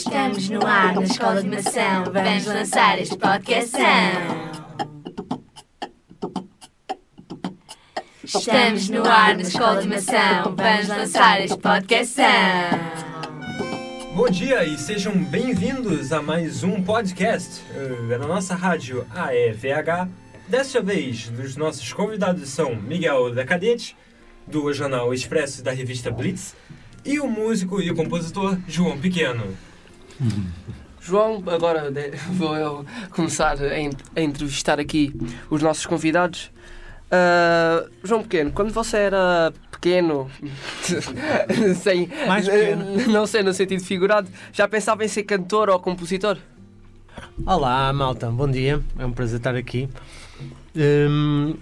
Estamos no ar na Escola de Mação. Vamos lançar este podcast. Estamos no ar na Escola de Mação. Vamos lançar este podcast. Bom dia e sejam bem-vindos a mais um podcast da nossa rádio AEVH. Desta vez, os nossos convidados são Miguel da Cadete, do jornal Expresso da revista Blitz, e o músico e o compositor João Pequeno. João, agora vou eu começar a entrevistar aqui os nossos convidados. João Pequeno, quando você era pequeno, não sei no sentido figurado, já pensava em ser cantor ou compositor? Olá, malta, bom dia, é um prazer estar aqui.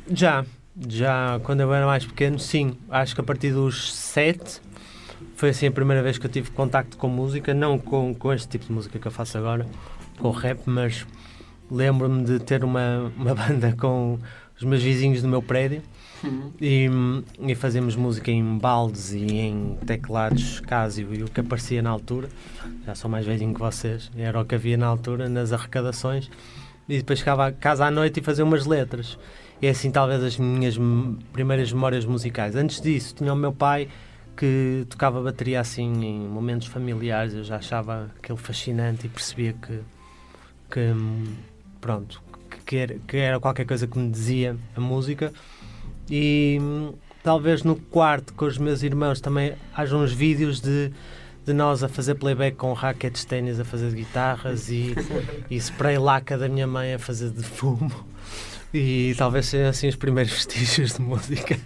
Já quando eu era mais pequeno, sim, acho que a partir dos 7 foi assim a primeira vez que eu tive contacto com música, não com este tipo de música que eu faço agora, com rap, mas lembro-me de ter uma banda com os meus vizinhos do meu prédio e fazíamos música em baldes e em teclados Casio e o que aparecia na altura. Já sou mais velhinho que vocês, era o que havia na altura nas arrecadações, e depois chegava a casa à noite e fazia umas letras. E é assim talvez as minhas primeiras memórias musicais. Antes disso tinha o meu pai que tocava bateria assim em momentos familiares. Eu já achava aquilo fascinante e percebia que era qualquer coisa que me dizia a música. E talvez no quarto com os meus irmãos também haja uns vídeos de nós a fazer playback com raquetes de ténis, a fazer de guitarras e spray laca da minha mãe a fazer de fumo. E talvez sejam assim os primeiros vestígios de música.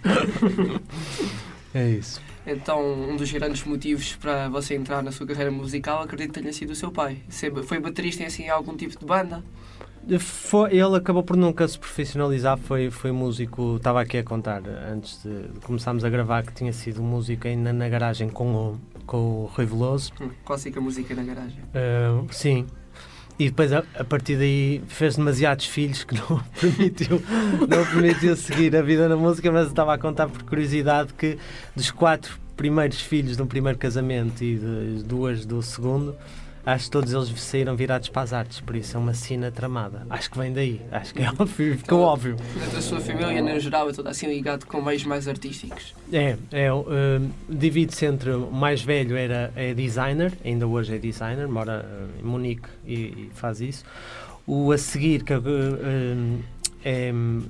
É isso. Então, um dos grandes motivos para você entrar na sua carreira musical, acredito que tenha sido o seu pai. Foi baterista em assim, algum tipo de banda? Ele acabou por nunca se profissionalizar, foi músico. Estava aqui a contar, antes de começarmos a gravar, que tinha sido músico ainda na garagem com o Rui Veloso. Clássica música na garagem. Sim. E depois, a partir daí, fez demasiados filhos que não permitiu seguir a vida na música, mas eu estava a contar por curiosidade que dos 4 primeiros filhos de um primeiro casamento e de 2 do segundo, acho que todos eles saíram virados para as artes, por isso é uma sina tramada. Acho que vem daí, acho que é óbvio, ficou óbvio. A sua família, no geral, é toda assim ligado com meios mais artísticos? Divide-se entre o mais velho é designer, ainda hoje é designer, mora em Munique e faz isso. O a seguir, que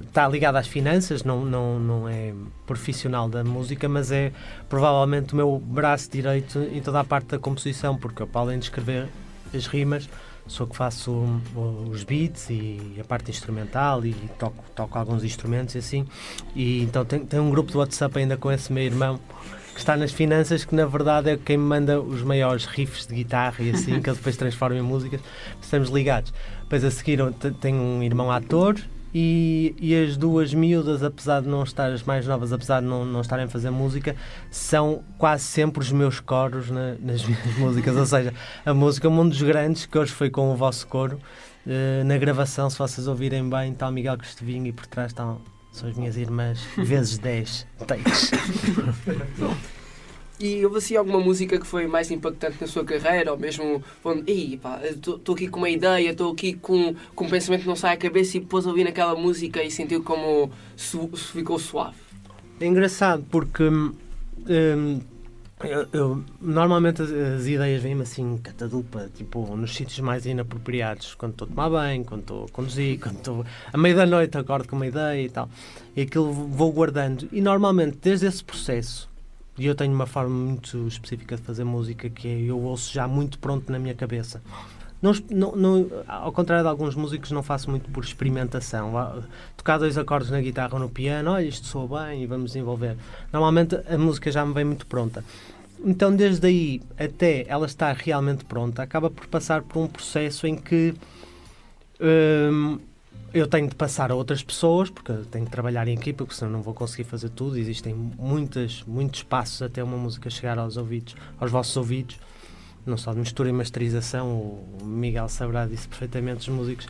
está ligado às finanças, não é profissional da música, mas é provavelmente o meu braço direito em toda a parte da composição, porque eu, para além de escrever as rimas, sou que faço os beats e a parte instrumental e toco alguns instrumentos e assim. E então tem um grupo de WhatsApp ainda com esse meu irmão que está nas finanças, que na verdade é quem me manda os maiores riffs de guitarra e assim, que eu depois transformo em músicas. Estamos ligados. Depois a seguir tenho um irmão ator. E as 2 miúdas, apesar de não estar, as mais novas, apesar de não estarem a fazer música, são quase sempre os meus coros nas minhas músicas. Ou seja, a música Mundo dos Grandes, que hoje foi com o vosso coro, na gravação, se vocês ouvirem bem, está o Miguel Cristovinho e por trás são as minhas irmãs, vezes 10 takes. E houve assim alguma música que foi mais impactante na sua carreira, ou mesmo estou aqui com uma ideia, estou aqui com um pensamento que não sai à cabeça e depois ouvi naquela música e sentiu como ficou suave? É engraçado porque eu normalmente as ideias vêm-me assim catadupa, tipo nos sítios mais inapropriados, quando estou a tomar banho, quando estou a conduzir, quando estou à meia da noite acordo com uma ideia e tal, e aquilo vou guardando, e normalmente desde esse processo. E eu tenho uma forma muito específica de fazer música, que é, eu ouço já muito pronto na minha cabeça. Ao contrário de alguns músicos, não faço muito por experimentação. Tocar 2 acordes na guitarra ou no piano, olha, isto soa bem e vamos desenvolver. Normalmente a música já me vem muito pronta. Então desde aí até ela estar realmente pronta, acaba por passar por um processo em que eu tenho de passar a outras pessoas, porque eu tenho de trabalhar em equipa, porque senão não vou conseguir fazer tudo. Existem muitos passos até uma música chegar aos vossos ouvidos, não só de mistura e masterização. O Miguel saberá disso perfeitamente, os músicos,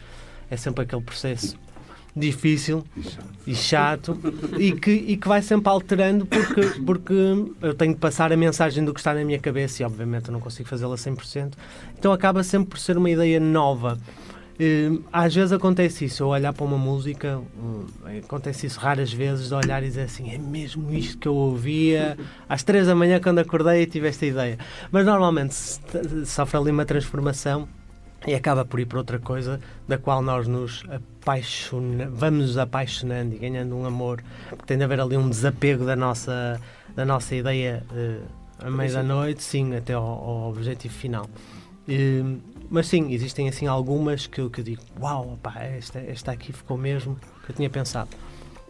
é sempre aquele processo difícil e chato e que vai sempre alterando porque eu tenho que passar a mensagem do que está na minha cabeça e obviamente eu não consigo fazê-la 100%, então acaba sempre por ser uma ideia nova. Às vezes acontece isso, eu olhar para uma música, acontece isso raras vezes, de olhar e dizer assim, é mesmo isto que eu ouvia às 3 da manhã quando acordei e tive esta ideia, mas normalmente sofre ali uma transformação e acaba por ir para outra coisa da qual nós vamos nos apaixonando e ganhando um amor, porque tem de haver ali um desapego da nossa ideia à meia da noite, sim, até ao objetivo final. Mas sim, existem assim algumas que eu digo, uau, opá, esta aqui ficou mesmo que eu tinha pensado.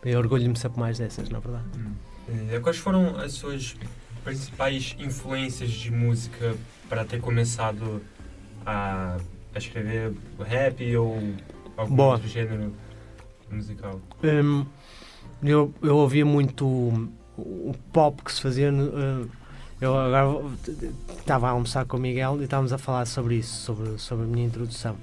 Eu orgulho-me sempre mais dessas, na verdade. Quais foram as suas principais influências de música para ter começado a escrever rap ou algum outro gênero musical? Eu ouvia muito o pop que se fazia. Eu agora estava a almoçar com o Miguel e estávamos a falar sobre isso, sobre a minha introdução.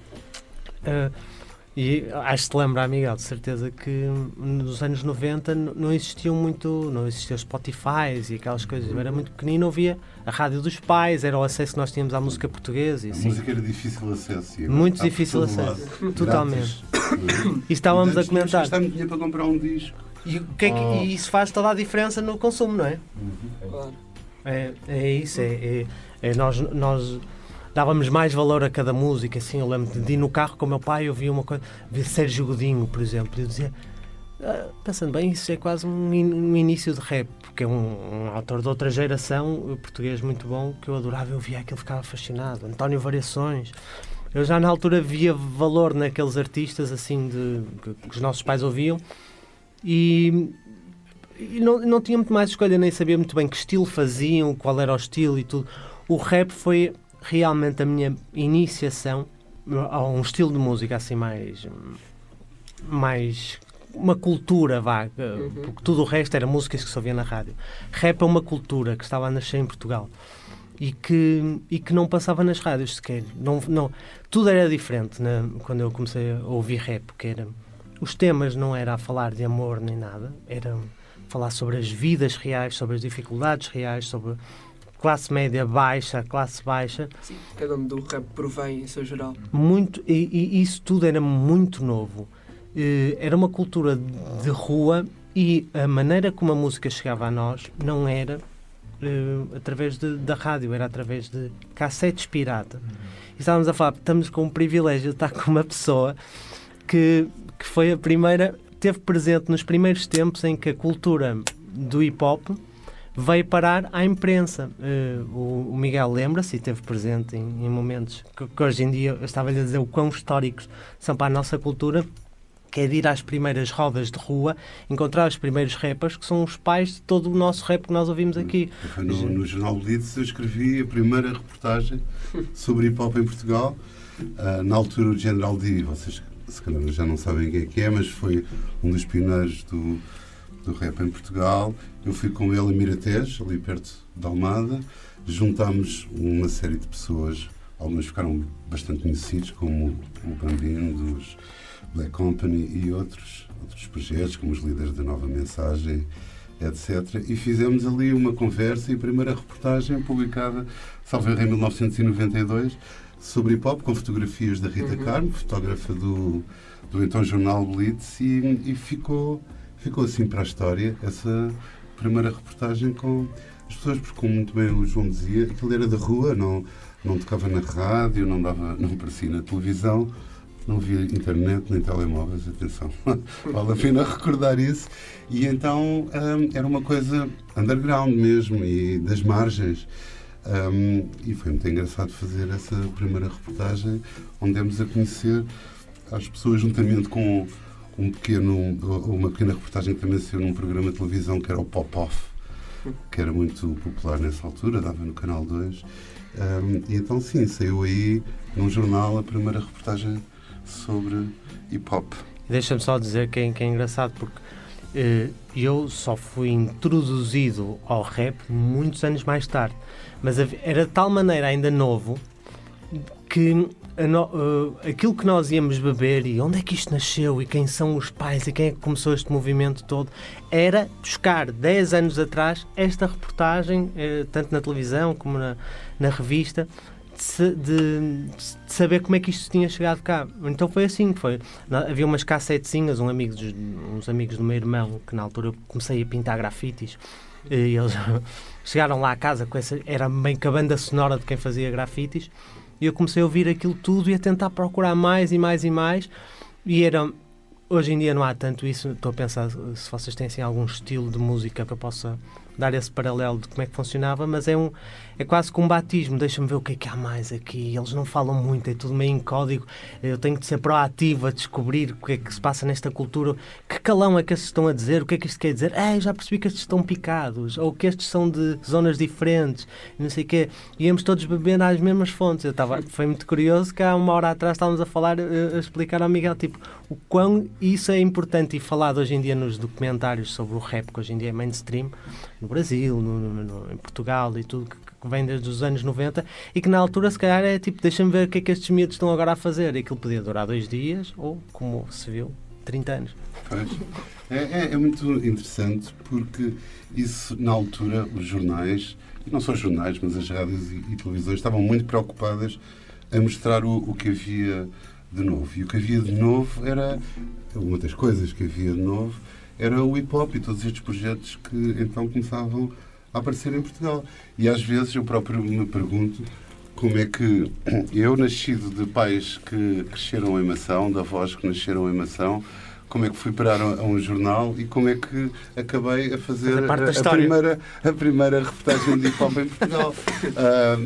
E acho que te lembra, Miguel, de certeza que nos anos 90 não existia o Spotify e aquelas coisas. Eu era muito pequenino, ouvia a rádio dos pais, era o acesso que nós tínhamos à música portuguesa. E assim. A música era difícil acesso. Muito difícil acesso, totalmente. E estávamos a comentar. Gastar muito dinheiro para comprar um disco. E isso faz toda a diferença no consumo, não é? Claro. É isso, nós dávamos mais valor a cada música, assim, eu lembro de ir no carro com o meu pai, eu via uma coisa, via Sérgio Godinho, por exemplo, e eu dizia, pensando bem, isso é quase um início de rap, porque é um autor de outra geração, português muito bom, que eu adorava, eu via aquilo, ficava fascinado, António Variações. Eu já na altura via valor naqueles artistas, assim, que os nossos pais ouviam, e não tinha muito mais escolha, nem sabia muito bem que estilo faziam, qual era o estilo e tudo. O rap foi realmente a minha iniciação a um estilo de música assim mais uma cultura vaga, porque tudo o resto era músicas que se ouvia na rádio. Rap é uma cultura que estava a nascer em Portugal e que não passava nas rádios sequer. Não, tudo era diferente, né? Quando eu comecei a ouvir rap, porque os temas não era a falar de amor nem nada, era falar sobre as vidas reais, sobre as dificuldades reais, sobre classe média baixa, classe baixa. Sim, cada um do rap provém em seu geral. Muito, e isso tudo era muito novo. Era uma cultura de rua e a maneira como a música chegava a nós não era através da rádio, era através de cassetes pirata. E estávamos a falar, estamos com o privilégio de estar com uma pessoa que foi a primeira, esteve presente nos primeiros tempos em que a cultura do hip-hop veio parar à imprensa. O Miguel lembra-se e esteve presente em momentos que hoje em dia eu estava-lhe a dizer o quão históricos são para a nossa cultura, que é de ir às primeiras rodas de rua, encontrar os primeiros rappers, que são os pais de todo o nosso rap que nós ouvimos aqui. Foi no Jornal Blitz eu escrevi a primeira reportagem sobre hip-hop em Portugal. Na altura o General D, vocês se calhar já não sabem quem é, mas foi um dos pioneiros do rap em Portugal. Eu fui com ele a Miratejo, ali perto de Almada. Juntámos uma série de pessoas, alguns ficaram bastante conhecidos, como o Bambino dos Black Company e outros projetos, como os líderes da Nova Mensagem, etc. E fizemos ali uma conversa e a primeira reportagem publicada, salvo erro, em 1992, sobre hip-hop, com fotografias da Rita Carmo, fotógrafa do então jornal Blitz, e ficou assim para a história essa primeira reportagem com as pessoas, porque como muito bem o João dizia, aquilo era da rua, não tocava na rádio, não aparecia na televisão, não havia internet nem telemóveis, atenção, vale a pena recordar isso, e então era uma coisa underground mesmo, e das margens. E foi muito engraçado fazer essa primeira reportagem, onde demos a conhecer as pessoas, juntamente com uma pequena reportagem que também saiu num programa de televisão que era o Pop-Off, que era muito popular nessa altura, dava no Canal 2. E então sim, saiu aí num jornal a primeira reportagem sobre hip-hop. Deixa-me só dizer que é engraçado, porque eu só fui introduzido ao rap muitos anos mais tarde, mas era de tal maneira ainda novo que aquilo que nós íamos beber e onde é que isto nasceu e quem são os pais e quem é que começou este movimento todo, era buscar 10 anos atrás esta reportagem, tanto na televisão como na revista, de saber como é que isto tinha chegado cá. Então foi assim, havia umas cassetezinhas, uns amigos do meu irmão, que na altura eu comecei a pintar grafites, e eles chegaram lá à casa com essa, era bem que a banda sonora de quem fazia grafites, e eu comecei a ouvir aquilo tudo e a tentar procurar mais e mais e mais, e era... Hoje em dia não há tanto isso. Estou a pensar se vocês têm assim, algum estilo de música que eu possa dar esse paralelo de como é que funcionava, mas é quase que um batismo. Deixa-me ver o que é que há mais aqui. Eles não falam muito, é tudo meio em código. Eu tenho de ser proativo a descobrir o que é que se passa nesta cultura. Que calão é que estes estão a dizer? O que é que isto quer dizer? Já percebi que estes estão picados, ou que estes são de zonas diferentes, não sei o quê. Íamos todos beber às mesmas fontes. Foi muito curioso que há uma hora atrás estávamos a falar, a explicar ao Miguel, tipo, o quão isso é importante e falado hoje em dia nos documentários sobre o rap, que hoje em dia é mainstream, no Brasil, em Portugal e tudo, que vem desde os anos 90, e que na altura se calhar é tipo, deixa-me ver o que é que estes miúdos estão agora a fazer, e aquilo podia durar 2 dias ou, como se viu, 30 anos. Pois. É muito interessante porque isso, na altura, os jornais, e não só os jornais, mas as rádios e televisões estavam muito preocupadas a mostrar o que havia de novo. E o que havia de novo era, uma das coisas que havia de novo, era o hip-hop e todos estes projetos que então começavam a aparecer em Portugal. E às vezes eu próprio me pergunto como é que eu, nascido de pais que cresceram em Mação, de avós que nasceram em Mação, como é que fui parar a um jornal e como é que acabei a fazer a primeira reportagem de hip-hop em Portugal.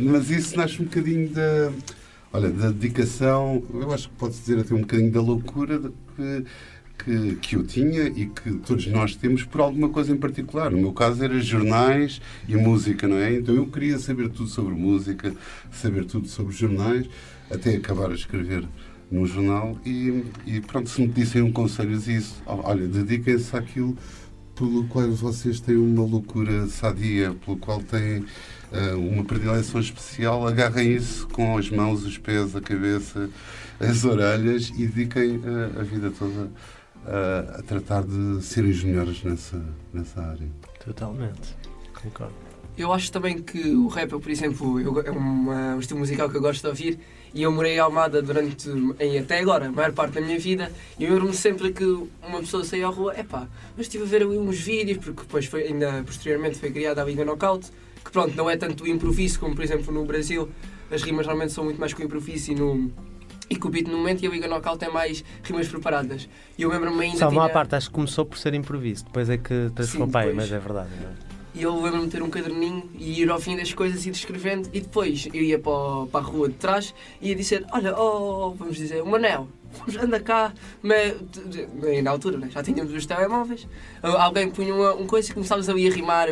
Mas isso nasce um bocadinho da dedicação, eu acho que pode-se dizer até um bocadinho da loucura que eu tinha e que todos nós temos por alguma coisa em particular. No meu caso era jornais e música, não é? Então eu queria saber tudo sobre música, saber tudo sobre jornais, até acabar a escrever num jornal e pronto, se me dissem um conselho isso, olha, dediquem-se àquilo pelo qual vocês têm uma loucura sadia, pelo qual têm uma predileção especial, agarrem isso com as mãos, os pés, a cabeça, as orelhas e dediquem a vida toda a tratar de serem juniores nessa área. Totalmente, concordo. Eu acho também que o rap, por exemplo, é um estilo musical que eu gosto de ouvir e eu morei em Almada até agora, a maior parte da minha vida, e eu lembro-me sempre que uma pessoa saía à rua, mas estive a ver ali uns vídeos, porque depois posteriormente foi criada a Liga Knockout, que pronto, não é tanto o improviso como, por exemplo, no Brasil, as rimas normalmente são muito mais com o improviso e com o beat no momento, e a Liga Knockout é mais rimas preparadas. E eu lembro-me ainda... Só uma parte, acho que começou por ser improviso, depois é que transformou, mas é verdade, não é? E eu lembro-me de ter um caderninho e ir ao fim das coisas e ir escrevendo, e depois eu ia para a rua de trás e ia dizer, olha, vamos dizer, o Manel, anda cá, mas na altura, né, já tínhamos os telemóveis, alguém punha uma coisa e começávamos ali a rimar.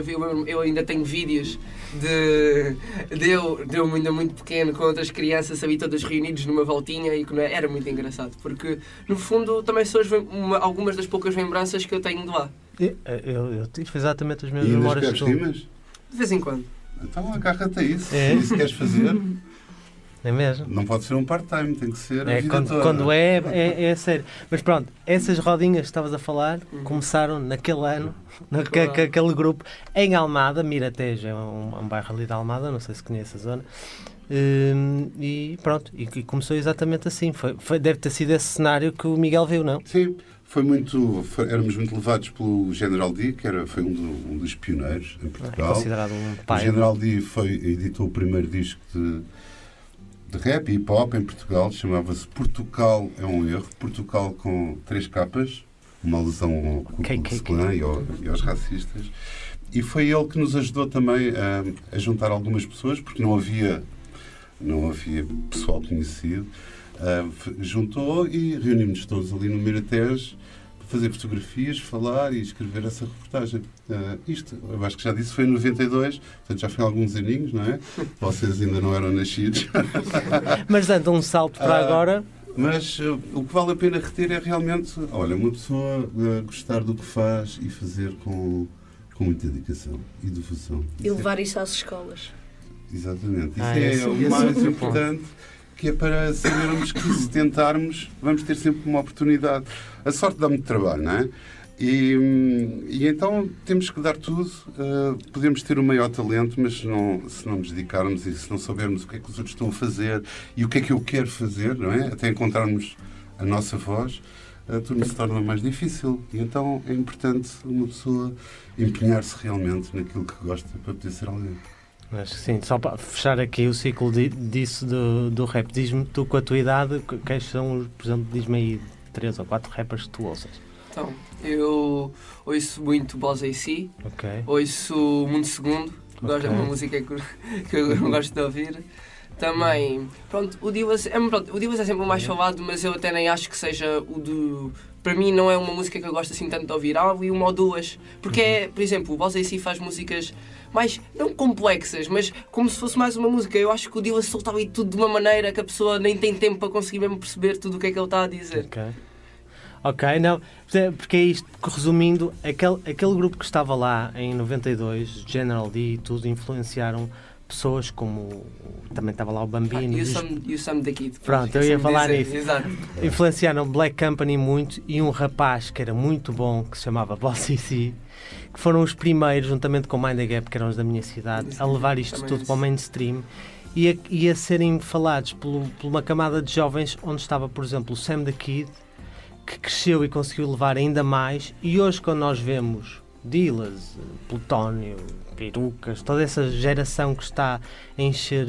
Eu ainda tenho vídeos de eu ainda muito pequeno com outras crianças ali todas reunidos numa voltinha, e que era muito engraçado, porque no fundo também são algumas das poucas lembranças que eu tenho de lá. Eu tive exatamente as mesmas memórias de rimas? De vez em quando. Então agarra-te a isso. É isso que queres fazer. É mesmo? Não pode ser um part-time, tem que ser a vida toda. Quando é sério. Mas pronto, essas rodinhas que estavas a falar começaram naquele ano, aquele grupo, em Almada, Miratejo, é um bairro ali da Almada, não sei se conhece a zona. E pronto, e começou exatamente assim. Deve ter sido esse cenário que o Miguel viu, não? Sim. Éramos muito levados pelo General D, que foi um dos pioneiros em Portugal. Considerado um pai. O General D editou o primeiro disco de rap e hip-hop em Portugal, chamava-se Portugal é um Erro. Portugal com 3 capas, uma alusão ao Ku Klux Klan e aos racistas. E foi ele que nos ajudou também a juntar algumas pessoas, porque não havia pessoal conhecido. Juntou e reunimos-nos todos ali no Miratejo para fazer fotografias, falar e escrever essa reportagem. Isto, eu acho que já disse, foi em 92, portanto já foi há alguns aninhos, não é? Vocês ainda não eram nascidos. Mas dando um salto para agora... Mas o que vale a pena reter é realmente, olha, uma pessoa gostar do que faz e fazer com muita dedicação e devoção. E levar isso às escolas. Exatamente. Isso é o mais importante. que é para sabermos que se tentarmos vamos ter sempre uma oportunidade. A sorte dá muito trabalho, não é? E então temos que dar tudo. Podemos ter o maior talento, mas se não nos dedicarmos e se não soubermos o que é que os outros estão a fazer e o que é que eu quero fazer, não é? Até encontrarmos a nossa voz, tudo se torna mais difícil. E então é importante uma pessoa empenhar-se realmente naquilo que gosta para poder ser alguém. Mas sim, só para fechar aqui o ciclo disso do rap, diz-me tu com a tua idade, quais são, por exemplo, diz-me aí 3 ou 4 rappers que tu ouças. Então, eu ouço muito Boss AC, Ok. ouço Mundo Segundo, gosto de uma música que eu gosto de ouvir. Também, pronto, o Divas é sempre o mais falado, mas eu até nem acho que seja o do... Para mim não é uma música que eu gosto assim tanto de ouvir, e uma ou duas. Porque é, por exemplo, o Boss AC faz músicas mais, não complexas, mas como se fosse mais uma música. Eu acho que o Divas soltava aí tudo de uma maneira que a pessoa nem tem tempo para conseguir mesmo perceber tudo o que é que ele está a dizer. Ok, não, porque é isto, resumindo, aquele grupo que estava lá em 92, General D e tudo, influenciaram pessoas como, também estava lá o Bambino. E o Sam da Kid. Pronto, eu ia falar nisso. Exato. Influenciaram Black Company muito e um rapaz que era muito bom, que se chamava Boss AC, que foram os primeiros, juntamente com o Mind the Gap, que eram os da minha cidade, a levar isto tudo para o mainstream e a serem falados por uma camada de jovens onde estava, por exemplo, o Sam da Kid, que cresceu e conseguiu levar ainda mais, e hoje quando nós vemos Dillaz, Plutónio, Perucas, toda essa geração que está a encher,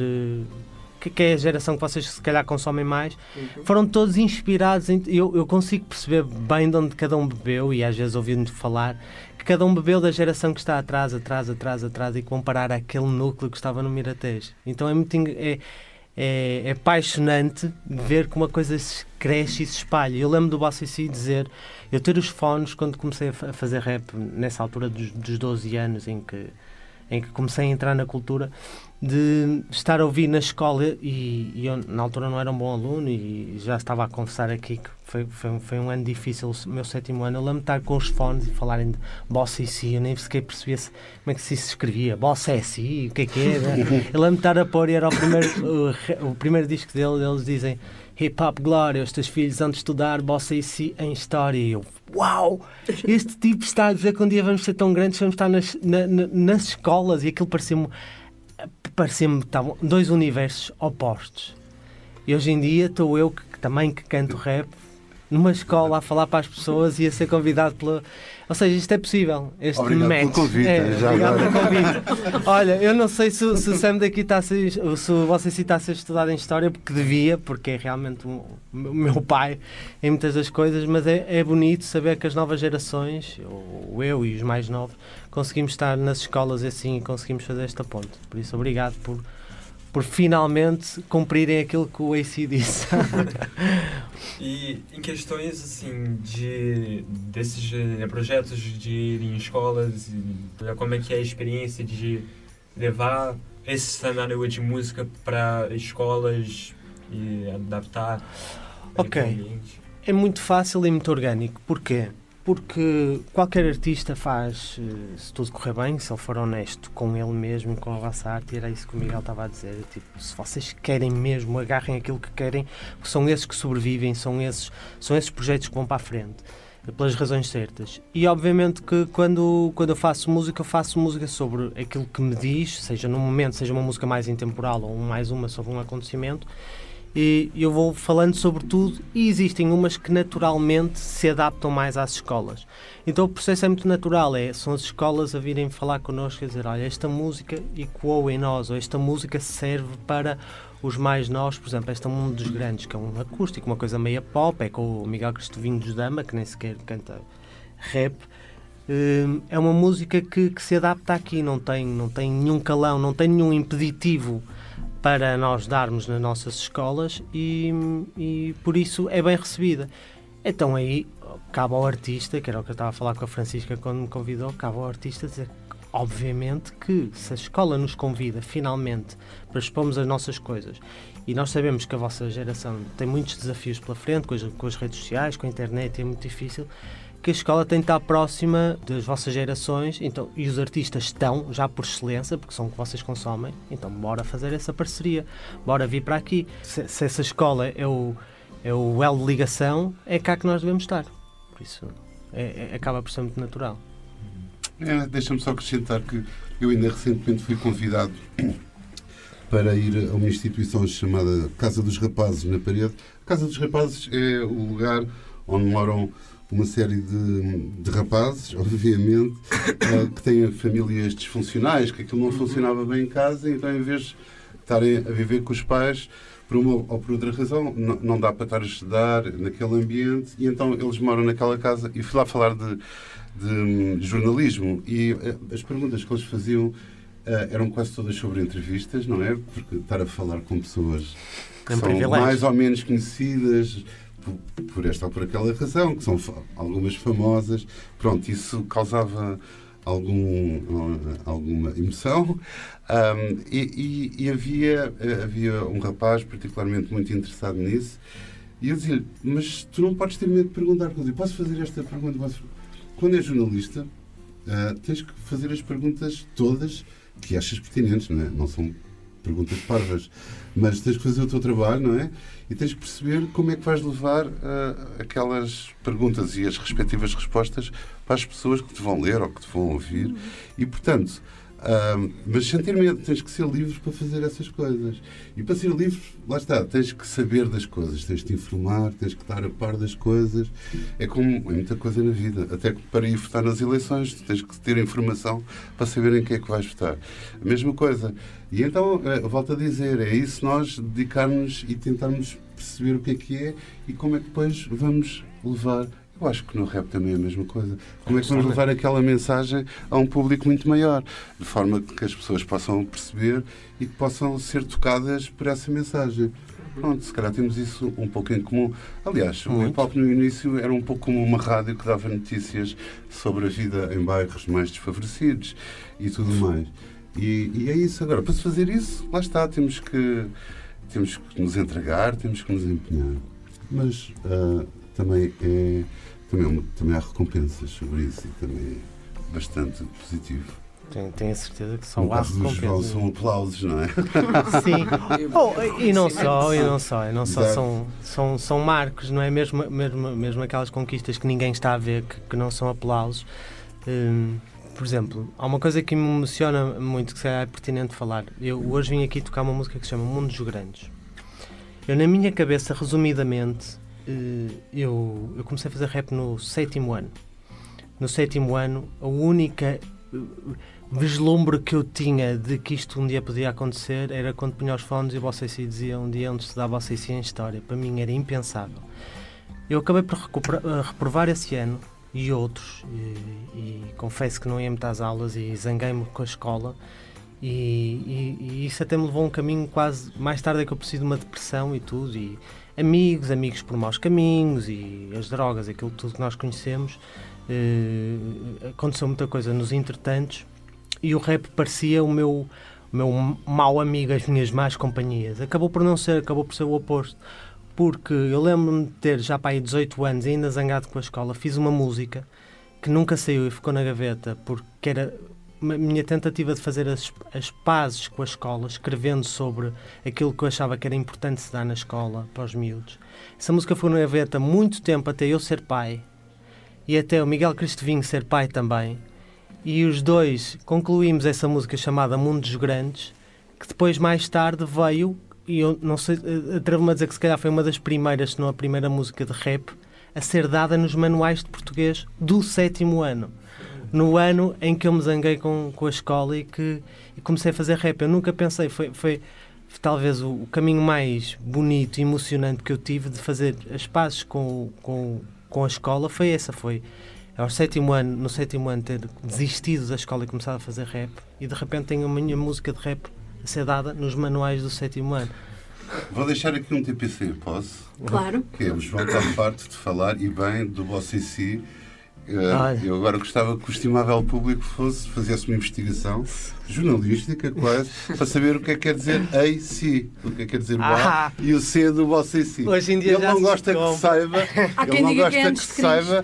que é a geração que vocês se calhar consomem mais, foram todos inspirados em, eu consigo perceber bem de onde cada um bebeu, e às vezes ouvindo falar que cada um bebeu da geração que está atrás e comparar aquele núcleo que estava no Miratejo. Então é muito é apaixonante ver como a coisa se cresce e se espalha. Eu lembro do Boss AC dizer, eu ter os fones quando comecei a fazer rap, nessa altura dos 12 anos em que comecei a entrar na cultura, de estar a ouvir na escola, e eu na altura não era um bom aluno e já estava a confessar aqui que foi um ano difícil, o meu 7º ano. Eu lembro de estar com os fones e falarem de Boss AC, eu nem sequer percebia como é que se escrevia, Boss AC, o que era. Eu lembro de estar a pôr, e era o primeiro disco dele, eles dizem Hip Hop Glória, os teus filhos hão de estudar Boss AC em História. E eu, uau! Este tipo está a dizer que um dia vamos ser tão grandes, vamos estar nas escolas, e aquilo parecia-me estavam dois universos opostos. E hoje em dia estou eu, que também canto rap, numa escola a falar para as pessoas e a ser convidado pela... Ou seja, isto é possível. Este obrigado match. pelo convite. Obrigado pelo convite. Olha, eu não sei se o Sam daqui está a ser... Se você está a ser estudado em História, porque devia, porque é realmente o meu pai em muitas das coisas, mas é bonito saber que as novas gerações, eu e os mais novos, conseguimos estar nas escolas assim e conseguimos fazer esta ponte. Por isso, obrigado por finalmente cumprirem aquilo que o AC disse. E em questões assim desses projetos de ir em escolas, como é que é a experiência de levar esse cenário de música para escolas e adaptar Ok. ao ambiente? É muito fácil e muito orgânico. Porquê? Porque qualquer artista faz, se tudo correr bem, se ele for honesto com ele mesmo e com a vossa arte, e era isso que o Miguel estava a dizer, tipo, se vocês querem mesmo, agarrem aquilo que querem, porque são esses que sobrevivem, são esses projetos que vão para a frente, pelas razões certas. E obviamente que quando eu faço música sobre aquilo que me diz, seja num momento, seja uma música mais intemporal ou mais uma sobre um acontecimento, e eu vou falando sobre tudo, e existem umas que naturalmente se adaptam mais às escolas. Então o processo é muito natural, são as escolas a virem falar connosco e dizer, olha, esta música ecoou em nós, ou esta música serve para os mais novos. Por exemplo, este é um dos grandes, que é um acústico, uma coisa meia pop, é com o Miguel Cristovinho dos Dama, que nem sequer canta rap. É uma música que se adapta aqui, não tem nenhum calão, não tem nenhum impeditivo para nós darmos nas nossas escolas, e por isso é bem recebida. Então aí cabe ao artista, que era o que eu estava a falar com a Francisca quando me convidou, cabe ao artista dizer, obviamente, que se a escola nos convida finalmente para expormos as nossas coisas, e nós sabemos que a vossa geração tem muitos desafios pela frente, com as redes sociais, com a internet, é muito difícil, que a escola tem de estar próxima das vossas gerações, então, e os artistas estão, já por excelência, porque são o que vocês consomem, então bora fazer essa parceria, bora vir para aqui. Se essa escola é o elo de ligação, é cá que nós devemos estar. Por isso, acaba por ser muito natural. Deixa-me só acrescentar que eu ainda recentemente fui convidado para ir a uma instituição chamada Casa dos Rapazes, na Parede. A Casa dos Rapazes é o lugar onde moram uma série de rapazes, obviamente, que têm famílias disfuncionais, que aquilo não funcionava bem em casa, então em vez de estarem a viver com os pais, por uma ou por outra razão, não dá para estar a estudar naquele ambiente, e então eles moram naquela casa. E fui lá falar de jornalismo, e as perguntas que eles faziam eram quase todas sobre entrevistas, não é? Porque estar a falar com pessoas que são mais ou menos conhecidas por esta ou por aquela razão, que são algumas famosas, pronto, isso causava alguma emoção. E havia um rapaz particularmente muito interessado nisso, e eu dizia-lhe, mas tu não podes ter medo de perguntar. Eu dizia, posso fazer esta pergunta? Quando és jornalista, tens que fazer as perguntas todas que achas pertinentes, não é? Não são perguntas parvas, mas tens que fazer o teu trabalho, não é? E tens que perceber como é que vais levar aquelas perguntas e as respectivas respostas para as pessoas que te vão ler ou que te vão ouvir. E, portanto, mas sem ter medo, tens que ser livre para fazer essas coisas. E para ser livre, lá está, tens que saber das coisas, tens de te informar, tens que estar a par das coisas. É como é muita coisa na vida. Até que para ir votar nas eleições, tens que ter informação para saber em quem é que vais votar. A mesma coisa. E então, volto a dizer, é isso, nós dedicarmos e tentarmos perceber o que é e como é que depois vamos levar. Eu acho que no rap também é a mesma coisa. Como é que vamos levar aquela mensagem a um público muito maior, de forma que as pessoas possam perceber e que possam ser tocadas por essa mensagem. Pronto, se calhar temos isso um pouco em comum. Aliás, o hip-hop no início era um pouco como uma rádio que dava notícias sobre a vida em bairros mais desfavorecidos e tudo mais. E é isso. Agora, para se fazer isso, lá está, temos que nos entregar, temos que nos empenhar. Mas também há recompensas sobre isso e também é bastante positivo. Tenho a certeza que só há recompensas. São aplausos, não é? Sim. E não só. São marcos, não é? Mesmo aquelas conquistas que ninguém está a ver, que não são aplausos. Por exemplo, há uma coisa que me emociona muito, que é pertinente falar. Eu hoje vim aqui tocar uma música que se chama Mundo dos Grandes. Eu, na minha cabeça, resumidamente, eu comecei a fazer rap no 7º ano. No 7º ano, a única vislumbre que eu tinha de que isto um dia podia acontecer era quando punha os fones e o Bossa IC dizia um dia onde estudar Bossa IC em História. Para mim era impensável. Eu acabei por reprovar esse ano e outros, e confesso que não ia muito às aulas e zanguei-me com a escola, e isso até me levou a um caminho quase, mais tarde é que eu preciso de uma depressão e tudo, e amigos por maus caminhos, e as drogas, aquilo tudo que nós conhecemos. Aconteceu muita coisa nos entretantos, e o rap parecia o meu mau amigo, as minhas más companhias. Acabou por ser o oposto. Porque eu lembro-me de ter já para aí 18 anos, ainda zangado com a escola, fiz uma música que nunca saiu e ficou na gaveta, porque era a minha tentativa de fazer as pazes com a escola, escrevendo sobre aquilo que eu achava que era importante se dar na escola, para os miúdos. Essa música ficou na gaveta muito tempo, até eu ser pai, e até o Miguel Cristovinho ser pai também. E os dois concluímos essa música chamada Mundo dos Grandes, que depois, mais tarde, veio... E eu não sei, atrevo-me a dizer que se calhar foi uma das primeiras, se não a primeira música de rap a ser dada nos manuais de português do 7º ano. No ano em que eu me zanguei com a escola e comecei a fazer rap. Eu nunca pensei, foi talvez o caminho mais bonito e emocionante que eu tive de fazer as pazes com a escola, foi essa. Foi no 7º ano ter desistido da escola e começado a fazer rap, e de repente tenho a minha música de rap a ser dada nos manuais do 7º ano. Vou deixar aqui um TPC, posso? Claro. Que é o João está farto de falar, e bem, do Bossa IC. Eu agora gostava que o estimável público fizesse uma investigação jornalística, quase, para saber o que é que quer dizer AC, o que é que quer dizer o A e o C do vosso AC. Hoje em dia ele não gosta que se saiba. Ele não gosta que se saiba.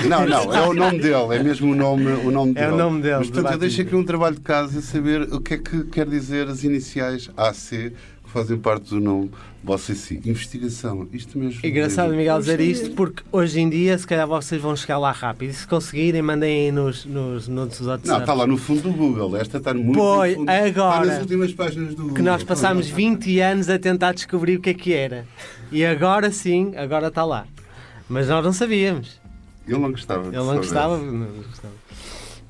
Não, é o nome dele, é mesmo o nome dele. É o nome dele. Mas, portanto, eu deixo aqui um trabalho de casa, saber o que é que quer dizer as iniciais AC, que fazem parte do nome vosso AC. Investigação. Isto mesmo. É engraçado, Miguel, dizer isto, porque hoje em dia, se calhar vocês vão chegar lá rápido. E se conseguirem, mandem aí nos outros. Não, está lá no fundo do Google. Esta está muito Pois, no fundo. agora, está nas últimas páginas do Google. que nós passámos 20 anos a tentar descobrir o que era. E agora sim, agora está lá. Mas nós não sabíamos. Ele não gostava. Ele não gostava.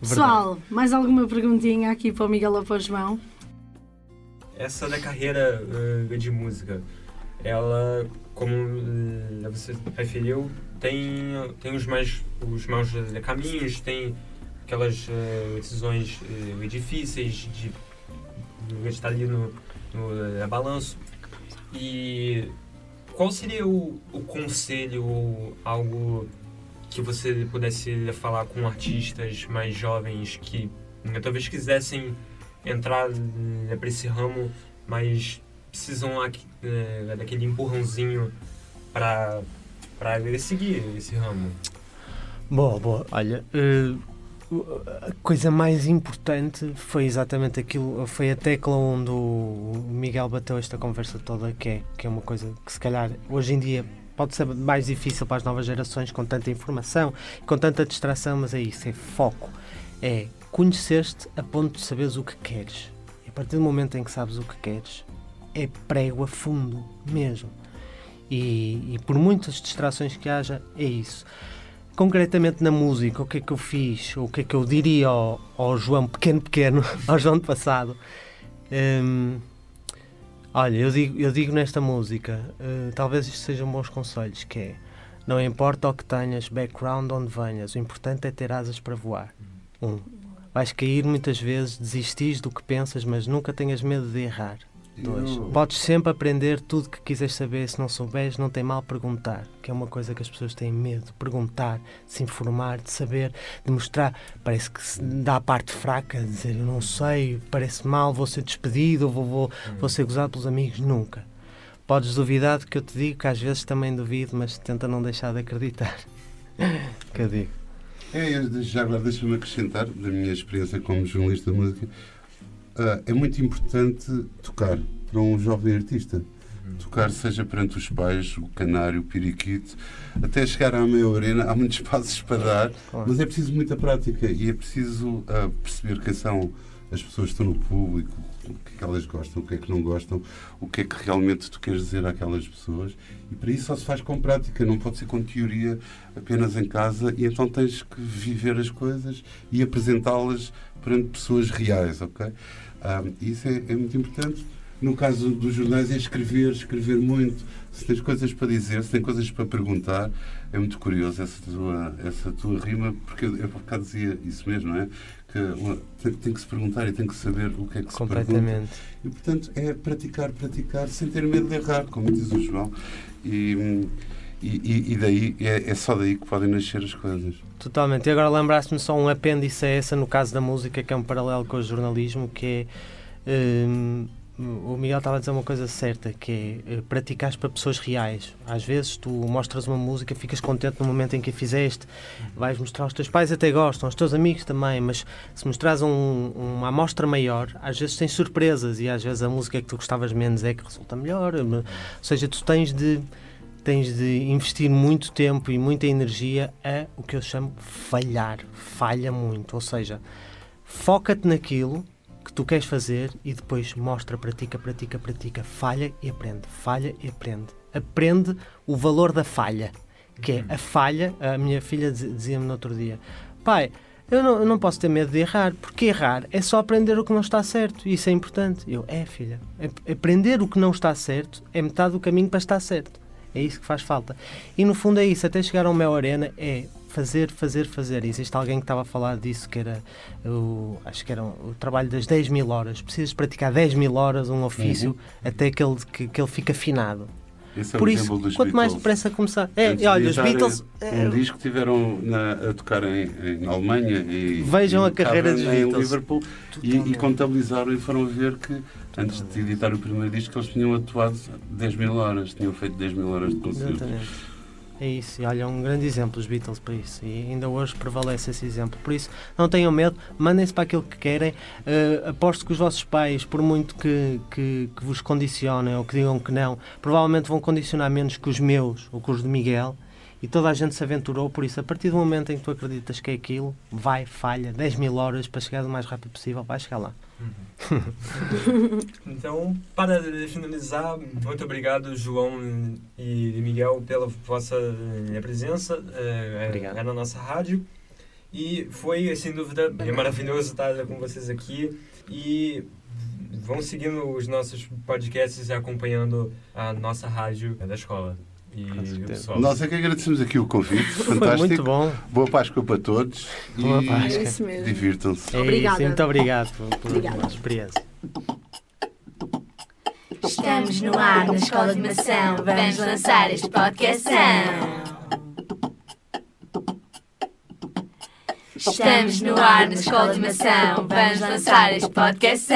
Pessoal, mais alguma perguntinha aqui para o Miguel ou para o João? Essa da carreira de música, ela, como você referiu, tem os maus caminhos, tem aquelas decisões difíceis de estar ali no balanço. E qual seria o conselho ou algo que você pudesse falar com artistas mais jovens que talvez quisessem entrar para esse ramo, mas precisam daquele empurrãozinho para seguir esse ramo? Boa. Olha, a coisa mais importante foi exatamente aquilo, foi a tecla onde o Miguel bateu esta conversa toda, que é uma coisa que se calhar hoje em dia pode ser mais difícil para as novas gerações, com tanta informação, com tanta distração, mas é isso, é foco. É conhecer-te a ponto de saberes o que queres. E a partir do momento em que sabes o que queres, é prego a fundo mesmo. E por muitas distrações que haja, é isso. Concretamente na música, o que é que eu fiz? O que é que eu diria ao João pequeno, ao João do passado? Olha, eu digo nesta música, talvez isto sejam bons conselhos, que é: não importa o que tenhas, background onde venhas, o importante é ter asas para voar. Vais cair muitas vezes, desistis do que pensas, mas nunca tenhas medo de errar. 2. Podes sempre aprender tudo o que quiseres saber. Se não souberes, não tem mal perguntar, que é uma coisa que as pessoas têm medo de perguntar, de se informar, de saber, de mostrar. Parece que se dá a parte fraca, de dizer eu não sei, parece mal, vou ser despedido, vou ser gozado pelos amigos. Nunca. Podes duvidar do que eu te digo, que às vezes também duvido, mas tenta não deixar de acreditar. Que eu digo. Já agora deixa-me acrescentar, da minha experiência como jornalista de música, é muito importante tocar para um jovem artista. Tocar seja perante os pais, o canário, o periquito, até chegar à meia arena. Há muitos passos para dar, mas é preciso muita prática e é preciso perceber quem são as pessoas que estão no público, o que é que elas gostam, o que é que não gostam, o que é que realmente tu queres dizer àquelas pessoas. E para isso só se faz com prática, não pode ser com teoria apenas em casa, e então tens que viver as coisas e apresentá-las perante pessoas reais, ok? Isso é muito importante. No caso dos jornais é escrever muito. Se tens coisas para dizer, se tens coisas para perguntar, é muito curioso essa tua rima, porque eu há bocado dizia isso mesmo, não é? Que tem que se perguntar e tem que saber o que é que se pergunta. E, portanto, é praticar sem ter medo de errar, como diz o João. E daí, é só daí que podem nascer as coisas. Totalmente. E agora lembraste-me só um apêndice a essa, no caso da música, que é um paralelo com o jornalismo, que é... o Miguel estava a dizer uma coisa certa, que é praticares para pessoas reais. Às vezes tu mostras uma música, ficas contente no momento em que a fizeste, vais mostrar aos teus pais, até gostam, aos teus amigos também, mas se mostrares uma amostra maior, às vezes tens surpresas, e às vezes a música que tu gostavas menos é que resulta melhor. Ou seja, tu tens de investir muito tempo e muita energia a o que eu chamo falhar. Falha muito, ou seja, foca-te naquilo que tu queres fazer e depois mostra, pratica, falha e aprende. Aprende o valor da falha, que é a falha. A minha filha dizia-me no outro dia: pai, eu não posso ter medo de errar, porque errar é só aprender o que não está certo, e isso é importante. Filha, aprender o que não está certo é metade do caminho para estar certo. É isso que faz falta. E no fundo é isso, até chegar ao Mel Arena, é fazer. Existe alguém que estava a falar disso, que era acho que era o trabalho das 10.000 horas. Precisas praticar 10.000 horas um ofício até que ele fique afinado. Esse é Por o isso, exemplo dos quanto mais Beatles. depressa começar. Antes de Olha, os editarem Beatles. Um disco que tiveram a tocar em Alemanha e Vejam a e carreira estavam dos em Beatles. Liverpool e Totalmente. contabilizaram e foram ver que antes de editar o primeiro disco eles tinham atuado 10.000 horas, tinham feito 10.000 horas de concertos. Exatamente. É isso, e olha, é um grande exemplo os Beatles para isso, e ainda hoje prevalece esse exemplo. Por isso, não tenham medo, mandem-se para aquilo que querem. Aposto que os vossos pais, por muito que vos condicionem ou que digam que não, provavelmente vão condicionar menos que os meus ou que os de Miguel, e toda a gente se aventurou. Por isso, a partir do momento em que tu acreditas que é aquilo, vai, falha, 10.000 horas para chegar o mais rápido possível, vai chegar lá. Então, para finalizar, muito obrigado, João e Miguel, pela vossa presença na nossa rádio. E foi, sem dúvida, maravilhoso estar com vocês aqui. E vão seguindo os nossos podcasts e acompanhando a nossa rádio da escola. E o pessoal. Nós é que agradecemos aqui o convite, Foi fantástico. muito bom. Boa Páscoa para todos. Boa e Páscoa. É isso mesmo. divirtam-se. É Obrigada. isso, muito obrigado por Obrigada. a experiência. Estamos no ar na Escola de Mação. Vamos lançar este podcast. Estamos no ar na Escola de Mação. Vamos lançar este podcast.